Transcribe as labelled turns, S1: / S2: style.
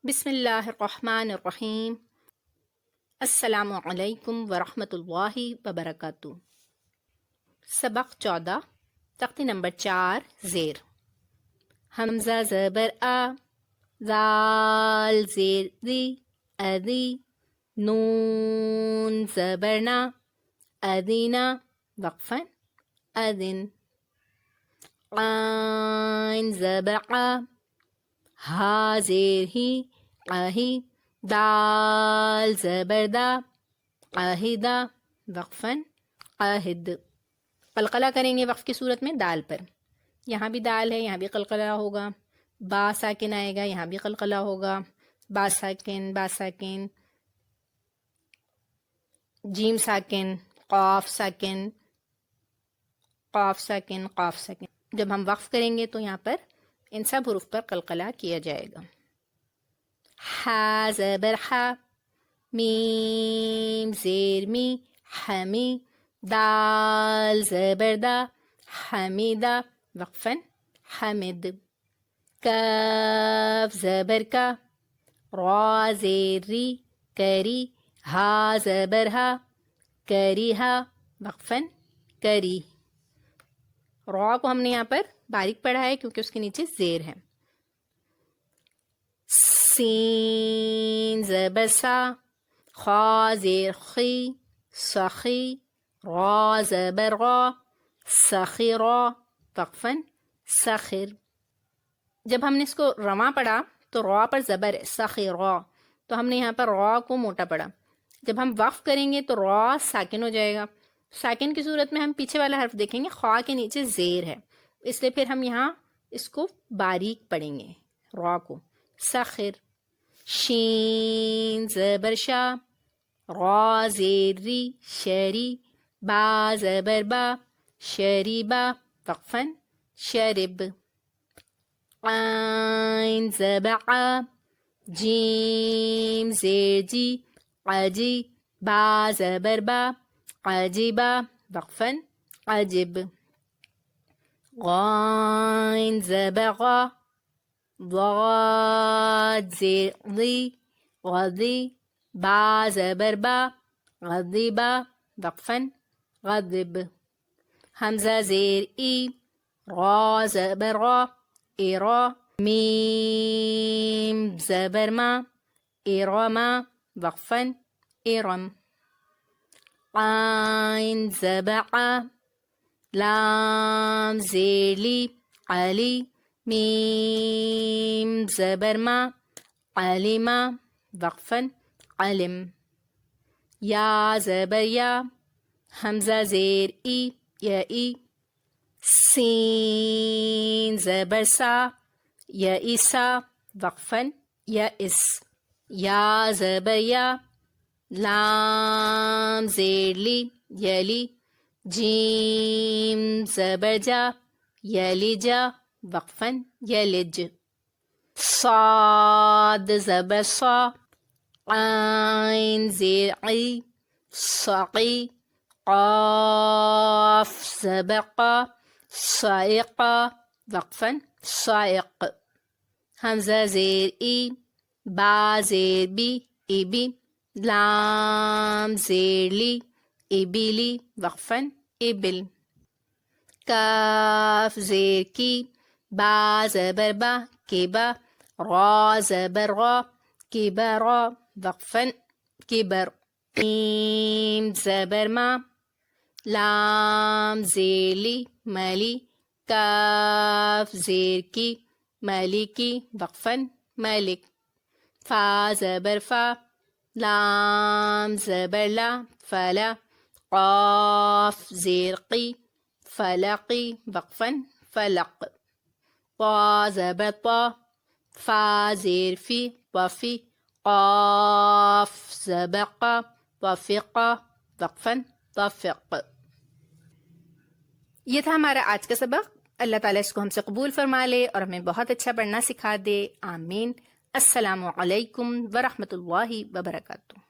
S1: بسم اللہ الرحمن الرحیم۔ السلام علیکم ورحمۃ اللہ وبرکاتہ۔ سبق 14، تختی نمبر 4 زیر۔ حمزہ زبر آ، زال زیر دی، ادی، نون زبر نا، ادینا، وقفاً، ادن، عین زبر آ، ہا زیر ہی، آہی، دال زبر دا، آہدہ، وقفاً، آہد۔ قلقلہ کریں گے وقف کی صورت میں دال پر۔ یہاں بھی دال ہے، یہاں بھی قلقلہ ہوگا۔ با ساکن آئے گا، یہاں بھی قلقلہ ہوگا۔ با ساکن، با ساکن، جیم ساکن، قاف ساکن، قاف ساکن، قاف ساکن۔ جب ہم وقف کریں گے تو یہاں پر ان سب حروف پر قلقلہ کیا جائے گا۔ حا زبر حا، میم زیر می، حمی، دال زبر دا، حمیدہ، وقفاً، حمد۔ کاف زبر کا، را زیر ری، کری، ہا زبر ہا، کریہا، وقفاً، کری۔ را کو ہم نے یہاں پر باریک پڑھا ہے کیونکہ اس کے نیچے زیر ہے۔ سین زبر سا، خا زیر خی، سخی، را زبر را، سخیرا، وقفاً، سخر۔ جب ہم نے اس کو رواں پڑھا تو را پر زبر ہے، سخیرا، تو ہم نے یہاں پر را کو موٹا پڑھا۔ جب ہم وقف کریں گے تو را ساکن ہو جائے گا۔ ساکن کی صورت میں ہم پیچھے والا حرف دیکھیں گے، خا کے نیچے زیر ہے، اس لیے پھر ہم یہاں اس کو باریک پڑھیں گے، را کو، سخر۔ شین زبر شا، را زیر ری، شری، با زبر با، شریبا، وقفاً، شرب۔ عین زبر ع، جیم زیر جی، عجی، با زبر با، عجیبا، وقفاً، عجب۔ غین زبر غا، ضاد زیر ضی، غضی، با زبر با، غضبا، وقفاً، غضب۔ حمزہ زیر ای، را زبر را، ایرا، میم زبر ما، ایرما، وقفاً، ایرم۔ عین زبر ع، لام زیر لی، علی، میم زبر ما، علما، وقفاً، علم۔ یا زبر یا، حمزہ زیر ای، یا ای، سین زبر سا، یا ایسا، وقفاً، یا اس۔ یا زبر یا، لام زیر لی، یلی، جیم زبر جا، یلیجا، وقفاً، یلج۔ صاد زبر صا، عین زیر عی، صعی، قاف زبر قا، صائقا، وقفاً، صائق۔ حمزہ زیر ای، با زیر بی، ایبی، لام زیر لی، ایبیلی، وقفاً، ایبل۔ کاف زیر کی، با زبر با، کیبا، را زبر را، کبرا، وقفاً، کبر۔ میم زبر ما، لام زیر لی، ملی، کاف زیر کی، ملکی، وقفاً، ملک۔ فا زبر فا، لام زبر لا، فلا، قاف زیر قی، فلقی، وقفاً، فلق۔ طا زبر طا، فا زیر فی، وفی، قاف زبر قا، وفقا، وقفاً، وفق۔ یہ تھا ہمارا آج کا سبق۔ اللہ تعالیٰ اس کو ہم سے قبول فرما لے اور ہمیں بہت اچھا پڑھنا سکھا دے، آمین۔ السلام علیکم ورحمۃ اللہ وبرکاتہ۔